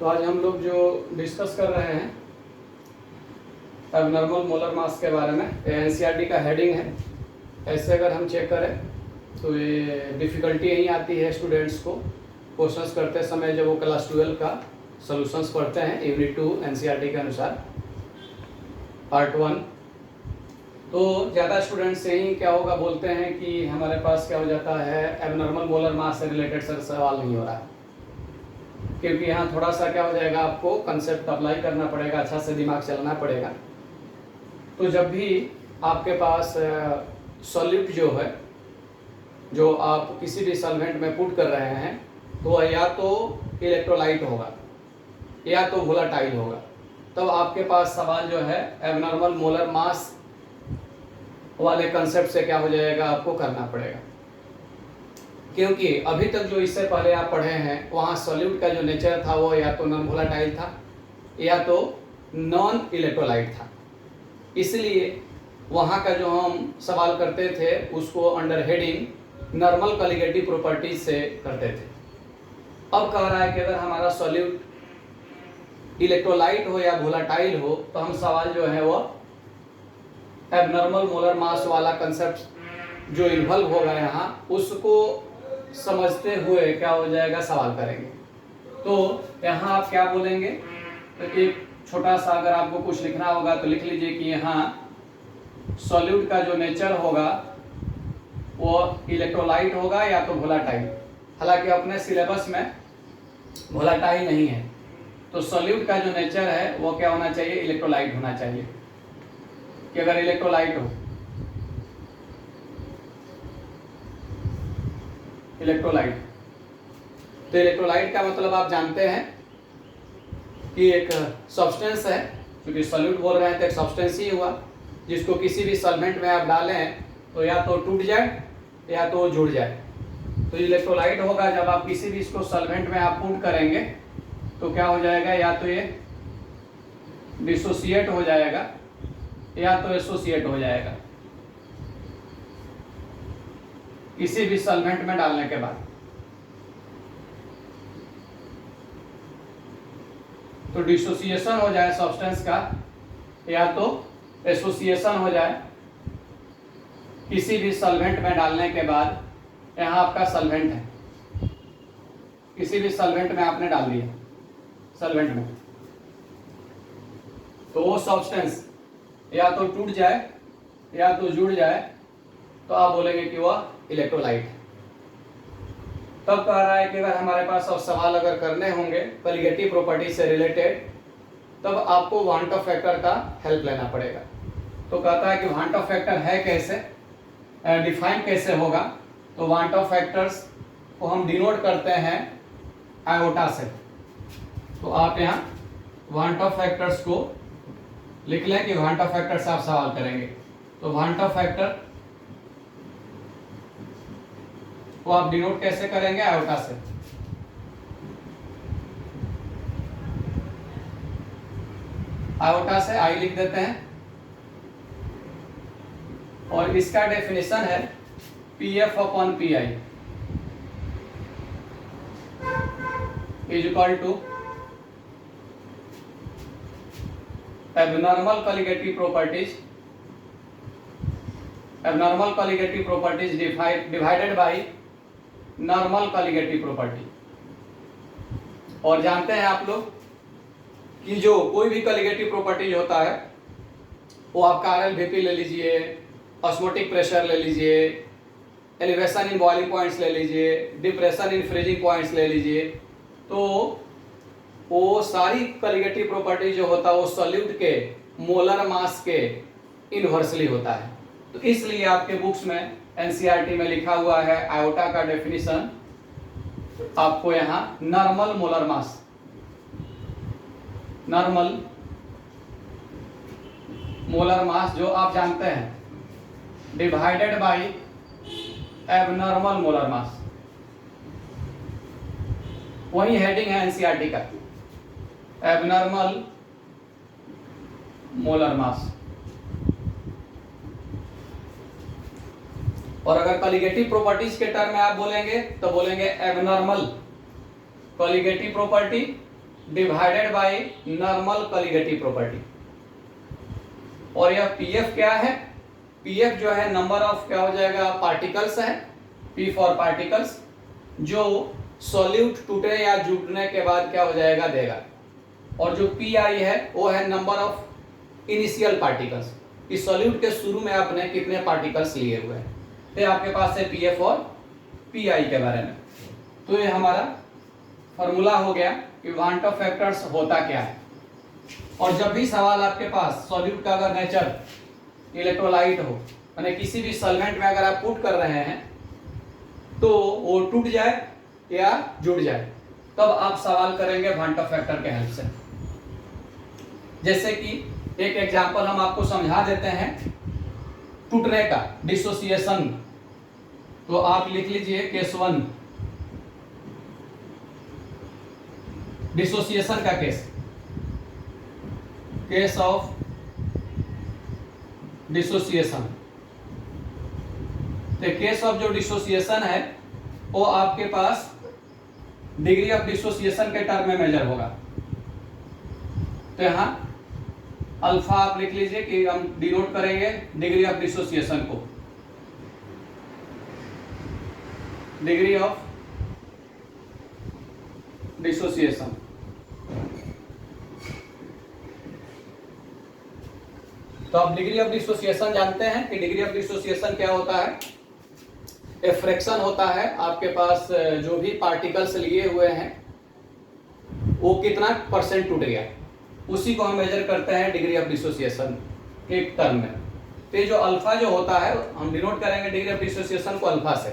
तो आज हम लोग जो डिस्कस कर रहे हैं एबनॉर्मल मोलर मास के बारे में, एनसीईआरटी का हेडिंग है। ऐसे अगर हम चेक करें तो ये डिफ़िकल्टी यही आती है स्टूडेंट्स को क्वेश्चंस करते समय जब वो क्लास 12 का सॉल्यूशंस पढ़ते हैं यूनिट 2 एनसीईआरटी के अनुसार पार्ट 1। तो ज़्यादा स्टूडेंट्स यही क्या होगा बोलते हैं कि हमारे पास क्या हो जाता है एबनॉर्मल मोलर मास से रिलेटेड सवाल नहीं हो रहा है, क्योंकि यहाँ थोड़ा सा क्या हो जाएगा, आपको कंसेप्ट अप्लाई करना पड़ेगा, अच्छा से दिमाग चलाना पड़ेगा। तो जब भी आपके पास सॉल्यूट जो है, जो आप किसी भी सॉल्वेंट में पुट कर रहे हैं, तो या तो इलेक्ट्रोलाइट होगा या तो वोलेटाइल होगा, तब आपके पास सवाल जो है एबनॉर्मल मोलर मास वाले कंसेप्ट से क्या हो जाएगा, आपको करना पड़ेगा। क्योंकि अभी तक जो इससे पहले आप पढ़े हैं वहाँ सॉल्यूट का जो नेचर था वो या तो नॉन वोलेटाइल था या तो नॉन इलेक्ट्रोलाइट था, इसलिए वहाँ का जो हम सवाल करते थे उसको under heading normal colligative properties से करते थे। अब कह रहा है कि अगर हमारा सॉल्यूट इलेक्ट्रोलाइट हो या वोलेटाइल हो तो हम सवाल जो है वो एबनॉर्मल मोलर मास वाला कंसेप्ट जो इन्वॉल्व होगा यहाँ उसको समझते हुए क्या हो जाएगा, सवाल करेंगे। तो यहाँ आप क्या बोलेंगे, तो एक छोटा सा अगर आपको कुछ लिखना होगा तो लिख लीजिए कि यहाँ सॉल्यूट का जो नेचर होगा वो इलेक्ट्रोलाइट होगा या तो वोलेटाइल। हालांकि अपने सिलेबस में वोलेटाइल नहीं है, तो सॉल्यूट का जो नेचर है वो क्या होना चाहिए, इलेक्ट्रोलाइट होना चाहिए। कि अगर इलेक्ट्रोलाइट हो, इलेक्ट्रोलाइट, तो इलेक्ट्रोलाइट का मतलब आप जानते हैं कि एक सब्सटेंस है, क्योंकि सॉल्यूट बोल रहे हैं तो एक सब्सटेंस ही हुआ जिसको किसी भी सॉल्वेंट में आप डालें तो या तो टूट जाए या तो जुड़ जाए। तो इलेक्ट्रोलाइट होगा जब आप किसी भी इसको सॉल्वेंट में आप पुट करेंगे तो क्या हो जाएगा, या तो ये डिसोसिएट हो जाएगा या तो एसोसिएट हो जाएगा किसी भी सॉल्वेंट में डालने के बाद। तो डिसोसिएशन हो जाए सब्सटेंस का या तो एसोसिएशन हो जाए किसी भी सॉल्वेंट में डालने के बाद। यहाँ आपका सॉल्वेंट है, किसी भी सॉल्वेंट में आपने डाल दिया सॉल्वेंट में, तो वो सब्सटेंस या तो टूट जाए या तो जुड़ जाए, तो आप बोलेंगे कि वह इलेक्ट्रोलाइट है। तब कह रहा है कि अगर हमारे पास अब सवाल अगर करने होंगे कॉलिगेटिव प्रॉपर्टी से रिलेटेड, तब आपको वांट ऑफ फैक्टर का हेल्प लेना पड़ेगा। तो कहता है कि वांट ऑफ फैक्टर है कैसे, डिफाइन कैसे होगा। तो वांट ऑफ फैक्टर्स को हम डिनोट करते हैं आयोटा से। तो आप यहाँ वांट ऑफ फैक्टर्स को लिख लें कि वांट ऑफ फैक्टर से आप सवाल करेंगे। तो वांट ऑफ फैक्टर को आप डिनोट कैसे करेंगे, आयोटा से। आयोटा से आई लिख देते हैं और इसका डेफिनेशन है PF upon PI is equal to abnormal colligative properties, abnormal colligative properties divided by normal colligative property. और जानते हैं आप लोग कि जो कोई भी कॉलिगेटिव प्रॉपर्टीज होता है वो आपका RLVP ले लीजिए, ऑस्मोटिक प्रेशर ले लीजिए, एलिवेशन इन बॉइलिंग पॉइंट्स ले लीजिए, डिप्रेशन इन फ्रीजिंग पॉइंट्स ले लीजिए, तो वो सारी कॉलिगेटिव प्रॉपर्टी जो होता है वो सॉल्यूट के मोलर मास के इनवर्सली होता है। तो इसलिए आपके बुक्स में एनसीईआरटी में लिखा हुआ है आयोटा का डेफिनेशन आपको यहाँ normal molar mass, normal molar mass जो आप जानते हैं divided by abnormal molar mass, वही हेडिंग है एनसीईआरटी का, एबनॉर्मल मोलर मास। और अगर कॉलिगेटिव प्रॉपर्टीज के टर्म में आप बोलेंगे तो बोलेंगे abnormal colligative property divided by normal colligative property. और यह पीएफ क्या है? पीएफ जो है नंबर ऑफ क्या हो जाएगा पार्टिकल्स है, पी फॉर पार्टिकल्स, जो सॉल्यूट टूटने या जुड़ने के बाद क्या हो जाएगा देगा। और जो पी आई है वो है नंबर ऑफ इनिशियल पार्टिकल्स, इस सॉल्यूट के शुरू में आपने कितने पार्टिकल्स लिए हुए हैं। तो आपके पास है पीएफ और पीआई के बारे में। तो ये हमारा फॉर्मूला हो गया कि वांट ऑफ फैक्टर्स होता क्या है। और जब भी सवाल आपके पास सॉल्यूट का अगर नेचर इलेक्ट्रोलाइट हो, यानी किसी भी सॉल्वेंट में अगर आप पुट कर रहे हैं तो वो टूट जाए या जुड़ जाए, तब आप सवाल करेंगे वांट ऑफ फैक्टर के हेल्प से। जैसे कि एक एग्जांपल हम आपको समझा देते हैं टूटने का, डिसोसिएशन। तो आप लिख लीजिए केस 1, डिसोसिएशन का केस, केस ऑफ डिसोसिएशन। तो केस ऑफ जो डिसोसिएशन है वो आपके पास डिग्री ऑफ डिसोसिएशन के टर्म में मेजर होगा। तो यहां अल्फा आप लिख लीजिए कि हम डिनोट करेंगे डिग्री ऑफ डिसोसिएशन को, डिग्री ऑफ डिसोसिएशन। तो आप डिग्री ऑफ डिसोसिएशन जानते हैं कि डिग्री ऑफ डिसोसिएशन क्या होता है? ए फ्रैक्शन होता है आपके पास जो भी पार्टिकल्स लिए हुए हैं वो कितना परसेंट टूट गया, उसी को हम मेजर करते हैं डिग्री ऑफ डिसोसिएशन के टर्म में। तो ये जो अल्फा जो होता है हम डिनोट करेंगे डिग्री ऑफ डिसोसिएशन को अल्फा से।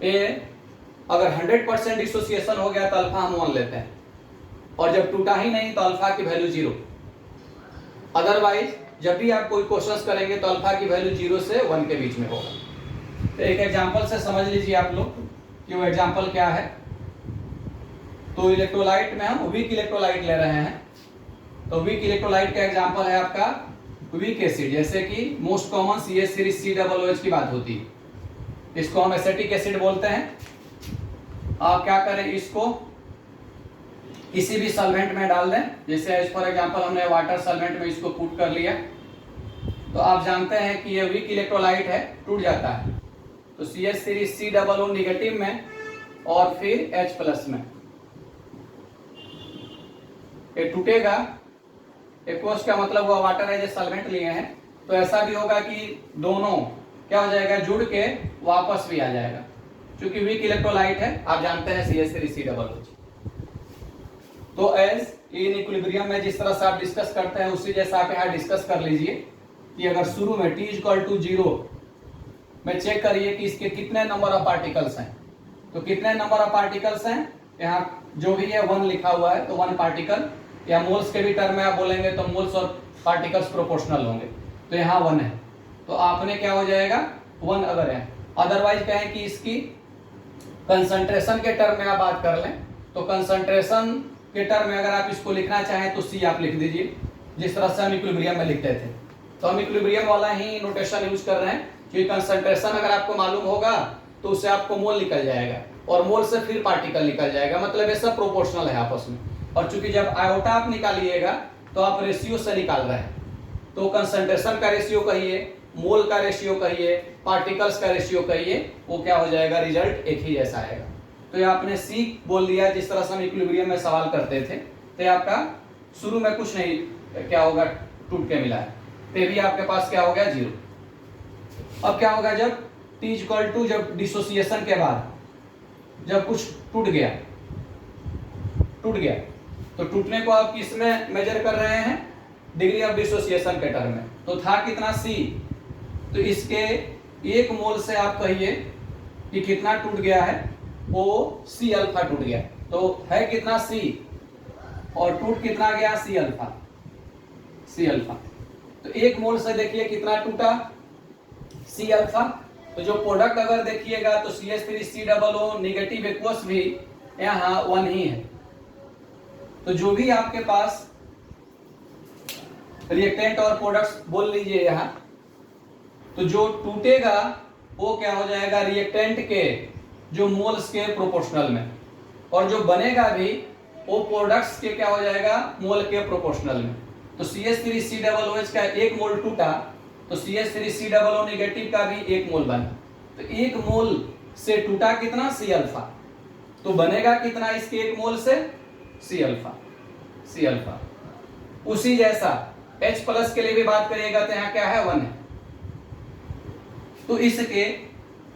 ये अगर 100% डिसोसिएशन हो गया तो अल्फा हम 1 लेते हैं, और जब टूटा ही नहीं तो अल्फा की वैल्यू 0। अदरवाइज जब भी आप कोई क्वेश्चंस करेंगे तो अल्फा की वैल्यू 0 से 1 के बीच में होगा। तो एक एग्जांपल से समझ लीजिए आप लोग कि वो एग्जांपल क्या है। तो इलेक्ट्रोलाइट में हम वीक इलेक्ट्रोलाइट ले रहे हैं। तो वीक इलेक्ट्रोलाइट का एग्जांपल है आपका वीक एसिड, जैसे कि most common CH series COOH की बात होती है, इसको हम एसिटिक एसिड बोलते हैं। आप क्या करें, इसको किसी भी सॉल्वेंट में डाल दें, जैसे एज फॉर एग्जांपल हमने वाटर सॉल्वेंट में इसको पुट कर लिया। तो आप जानते हैं कि ये वीक इलेक्ट्रोलाइट है, टूट जाता है। तो CH सीरीज COO निगेटिव में और फिर H+ में ये टूटेगा। एक्वस का मतलब हुआ वाटर है, जो सॉल्वेंट लिए हैं। तो ऐसा भी होगा कि दोनों क्या हो जाएगा, जुड़ के वापस भी आ जाएगा, क्योंकि वीक इलेक्ट्रोलाइट है। आप जानते हैं CH सीरीज COOH। तो एज इन इक्विलिब्रियम में जिस तरह से आप डिस्कस करते हैं उसी जैसा आप यहाँ डिस्कस कर लीजिए कि अगर शुरू में t = 0 में चेक करिए कि इसके कितने नंबर ऑफ पार्टिकल्स हैं। तो कितने नंबर ऑफ पार्टिकल्स हैं, यहाँ जो भी है 1 लिखा हुआ है, तो 1 पार्टिकल, या मोल्स के भी टर्म में आप बोलेंगे तो मोल्स और पार्टिकल्स प्रोपोर्शनल होंगे। तो यहाँ 1 है, तो आपने क्या हो जाएगा 1 अगर है। अदरवाइज कहें कि इसकी कंसंट्रेशन के टर्म में आप बात कर लें, तो कंसंट्रेशन के टर्म में अगर आप इसको लिखना चाहें तो C आप लिख दीजिए, जिस तरह से हम इक्विलिब्रियम में लिखते थे। तो हम इक्विलिब्रियम वाला ही नोटेशन यूज कर रहे हैं, क्योंकि कंसंट्रेशन अगर आपको मालूम होगा तो उससे आपको मोल निकल जाएगा, और मोल से फिर पार्टिकल निकल जाएगा, मतलब ये सब प्रोपोर्शनल है आपस में। और चूंकि जब आयोटा आप निकालिएगा तो आप रेशियो से निकाल रहे हैं, तो कंसंट्रेशन का रेशियो कहिए, मोल का रेशियो कहिए, पार्टिकल्स का रेशियो कहिए, वो क्या हो जाएगा, रिजल्ट एक ही जैसा आएगा। तो ये आपने C बोल दिया, जिस तरह से हम इक्विलिब्रियम में सवाल करते थे। तो आपका शुरू में कुछ नहीं क्या होगा, टूट के मिला है, तो भी आपके पास क्या हो गया 0। अब क्या होगा जब T = जब डिसोसिएशन के बाद जब कुछ टूट गया, तो टूटने को आप किस में मेजर कर रहे हैं, डिग्री ऑफ डिसोसिएशन के टर्म में। तो था कितना C, तो इसके 1 मोल से आप कहिए कि कितना टूट गया है, वो C∝ टूट गया। तो है कितना C और टूट कितना गया C∝। तो 1 मोल से देखिए कितना टूटा C∝। तो जो प्रोडक्ट अगर देखिएगा तो CH3 COO निगेटिव एक्वस भी यहाँ 1 ही है। तो जो भी आपके पास रिएक्टेंट और प्रोडक्ट्स बोल लीजिए यहाँ, तो जो टूटेगा वो क्या हो जाएगा, रिएक्टेंट के जो मोल्स के प्रोपोर्शनल में, और जो बनेगा भी वो प्रोडक्ट्स के क्या हो जाएगा, मोल के प्रोपोर्शनल में। तो CH3COOH का 1 मोल टूटा तो CH3COO नेगेटिव का भी 1 मोल बना। तो 1 मोल से टूटा कितना, C अल्फा। तो बनेगा कितना इसके 1 मोल से, C अल्फा। उसी जैसा H प्लस के लिए भी बात करिएगा तो यहाँ क्या है, 1 है। तो इसके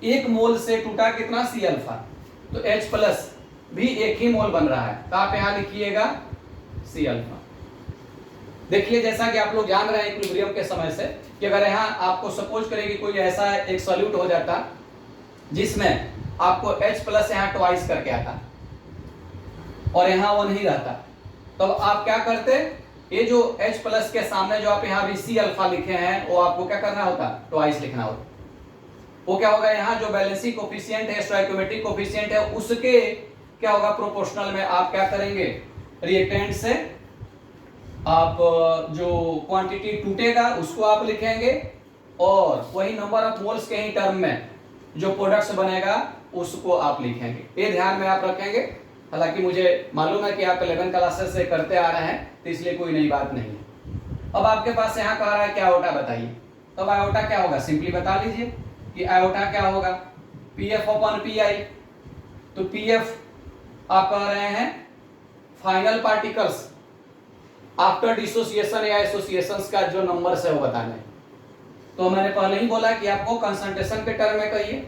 1 मोल से टूटा कितना, C अल्फा। तो H प्लस भी 1 ही मोल बन रहा है। तो आप यहां लिखिएगा C अल्फा। देखिए जैसा कि आप लोग जान रहे हैं इक्विलिब्रियम के समय से कि अगर यहाँ आपको सपोज करें कि कोई ऐसा एक सॉल्यूट हो जाता जिसमें आपको H प्लस यहाँ ट्वाइस करके आता और यहाँ 1 ही रहता, तब आप क्या करते, ये जो H प्लस के सामने जो आप यहाँ भी C अल्फा लिखे हैं वो आपको क्या करना होता, ट्वाइस लिखना होता। वो क्या होगा, यहाँ जो बैलेंसिंग कोफिशिएंट है, स्टोइकोमेट्रिक कोफिशिएंट है, उसके क्या होगा, प्रोपोर्शनल में आप क्या करेंगे, रिएक्टेंट से आप जो क्वांटिटी टूटेगा उसको आप लिखेंगे और वही नंबर ऑफ मोल्स के ही टर्म में जो प्रोडक्ट्स बनेगा उसको आप लिखेंगे। ये ध्यान में आप रखेंगे। हालांकि मुझे मालूम है कि आप 11 क्लासेस से करते आ रहे हैं तो इसलिए कोई नई बात नहीं है। अब आपके पास यहाँ कह रहा है कि आयोटा बताइए, तब आयोटा क्या होगा, सिंपली बता लीजिए कि आयोटा क्या होगा, PF अपॉन PI। तो PF आप कह रहे हैं फाइनल पार्टिकल्स आफ्टर डिसोसिएशन या एसोसिएशंस का जो नंबर है वो बताना है। तो मैंने पहले ही बोला कि आपको कंसंट्रेशन के टर्म में कहिए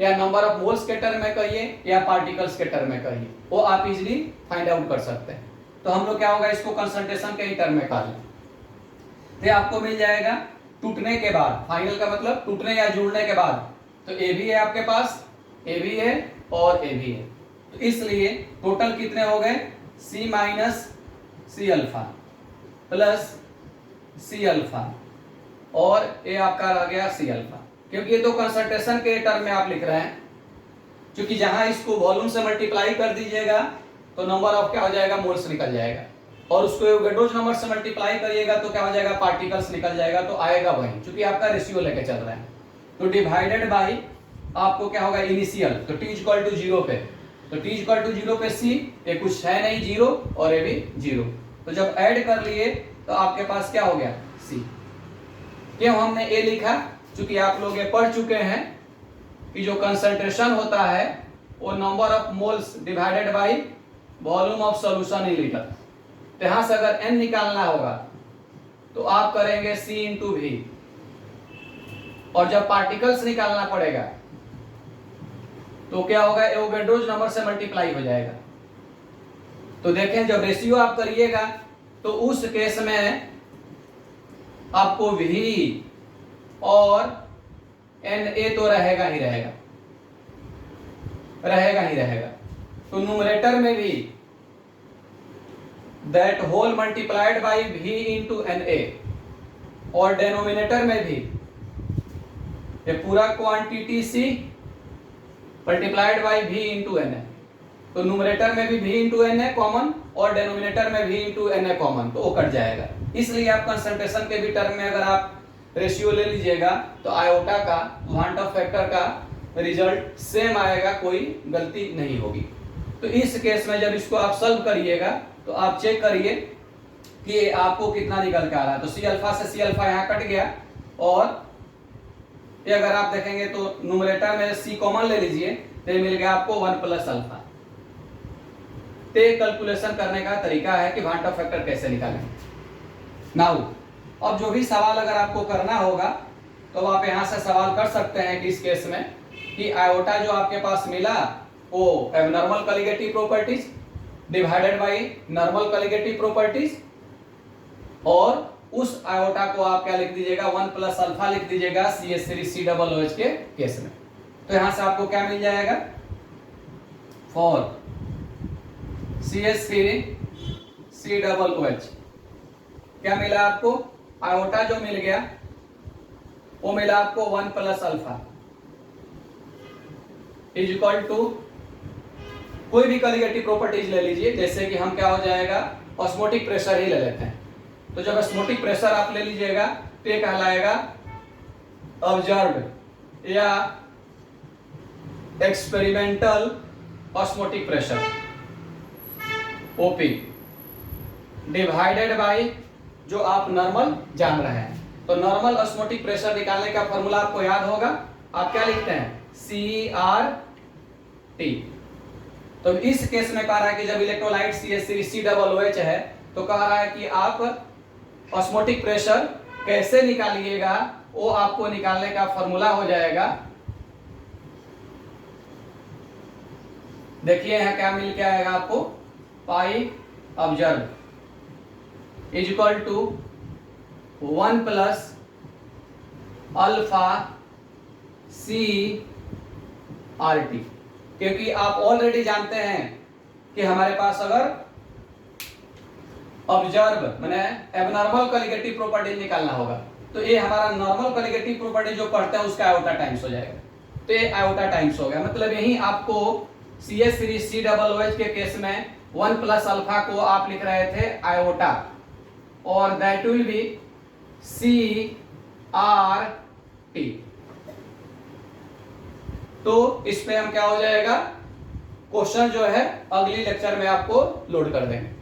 या नंबर ऑफ मोल्स के टर्म में कहिए या पार्टिकल्स के टर्म में कहिए, वो आप इजीली फाइंड आउट कर सकते हैं। तो हम लोग क्या होगा, इसको कंसंट्रेशन के ही टर्म में कर लें तो आपको मिल जाएगा टूटने के बाद, फाइनल का मतलब टूटने या जुड़ने के बाद। तो ए भी है आपके पास, ए भी है और ए भी है। तो इसलिए टोटल कितने हो गए, C minus C alpha plus C alpha और ये आपका रह गया C अल्फा, क्योंकि ये तो कंसंट्रेशन के टर्म में आप लिख रहे हैं। क्योंकि जहां इसको वॉल्यूम से मल्टीप्लाई कर दीजिएगा तो नंबर ऑफ क्या हो जाएगा, मोल्स निकल जाएगा, और उसको एवोगाड्रोस नंबर से मल्टीप्लाई करिएगा तो क्या हो जाएगा, पार्टिकल्स निकल जाएगा। तो आएगा वही, क्योंकि आपका रेशियो लेके चल रहा है। तो डिवाइडेड बाई आपको क्या होगा, इनिशियल। तो T इक्वल टू 0 पे, तो T इक्वल टू 0 पे C, ये कुछ है नहीं 0 और ये भी 0। तो जब ऐड कर लिए तो आपके पास क्या हो गया, C। क्यों हमने A लिखा, क्योंकि आप लोग ये पढ़ चुके हैं कि जो कंसंट्रेशन होता है वो number of moles divided by volume of solution ही लिखा। तो यहां से अगर N निकालना होगा तो आप करेंगे C इंटू V, और जब पार्टिकल्स निकालना पड़ेगा तो क्या होगा, एवोगाड्रोस नंबर से मल्टीप्लाई हो जाएगा। तो देखें जब रेशियो आप करिएगा तो उस केस में आपको V और Na तो रहेगा ही रहेगा, तो न्यूमरेटर में भी that whole multiplied by V into Na, और डेनोमिनेटर में भी ये पूरा quantity C multiplied by V into Na। तो न्यूमरेटर में भी V इंटू Na कॉमन और डेनोमिनेटर में V इंटू Na कॉमन, तो वो कट जाएगा। इसलिए आप कंसंट्रेशन के भी टर्म में अगर आप रेशियो ले लीजिएगा तो आयोटा का, क्वांट ऑफ फैक्टर का रिजल्ट सेम आएगा, कोई गलती नहीं होगी। तो इस केस में जब इसको आप सॉल्व करिएगा तो आप चेक करिए कि आपको कितना निकल के आ रहा है। तो C अल्फा से C अल्फा यहाँ कट गया, और ये अगर आप देखेंगे तो न्यूमरेटर में C कॉमन ले लीजिए तो ये मिल गया आपको 1 प्लस अल्फा। तो कैलकुलेशन करने का तरीका है कि क्वांट ऑफ फैक्टर कैसे निकालें। नाउ अब जो भी सवाल अगर आपको करना होगा तो आप यहाँ से सवाल कर सकते हैं कि इस केस में कि आयोटा जो आपके पास मिला वो abnormal colligative properties divided by normal colligative properties, और उस आयोटा को आप क्या लिख दीजिएगा, 1 प्लस अल्फा लिख दीजिएगा CH3COOH के केस में। तो यहां से आपको क्या मिल जाएगा, फॉर CH3COOH क्या मिला आपको, आयोटा जो मिल गया वो मिला आपको 1 plus alpha is equal to कोई भी कॉलिगेटिव प्रॉपर्टीज ले लीजिए, जैसे कि हम क्या हो जाएगा, ऑस्मोटिक प्रेशर ही ले लेते हैं। तो जब ऑस्मोटिक प्रेशर आप ले लीजिएगा तो ये कहलाएगा ऑब्जर्व्ड या experimental osmotic pressure. OP divided by जो आप नॉर्मल जान रहे हैं। तो नॉर्मल ऑस्मोटिक प्रेशर निकालने का फॉर्मूला आपको याद होगा। आप क्या लिखते हैं, CRT। तो इस केस में कह रहा है कि जब इलेक्ट्रोलाइट CH3COOH है तो कह रहा है कि आप ऑस्मोटिक प्रेशर कैसे निकालिएगा, वो आपको निकालने का फॉर्मूला हो जाएगा। देखिए यहां क्या मिल के आएगा आपको, pi observe is equal to 1 plus alpha CRT। क्योंकि आप ऑलरेडी जानते हैं कि हमारे पास अगर ऑब्जर्व माने एबनॉर्मल कॉलिगेटिव प्रॉपर्टी निकालना होगा तो ये हमारा नॉर्मल कॉलिगेटिव प्रॉपर्टी जो पढ़ते हैं उसका आयोटा टाइम्स हो जाएगा। तो ये आयोटा टाइम्स हो गया, मतलब यही आपको CH3COOH के केस में 1 प्लस अल्फा को आप लिख रहे थे आयोटा, और दैट विल बी CRT। तो इस पे हम क्या हो जाएगा, क्वेश्चन जो है अगली लेक्चर में आपको लोड कर देंगे।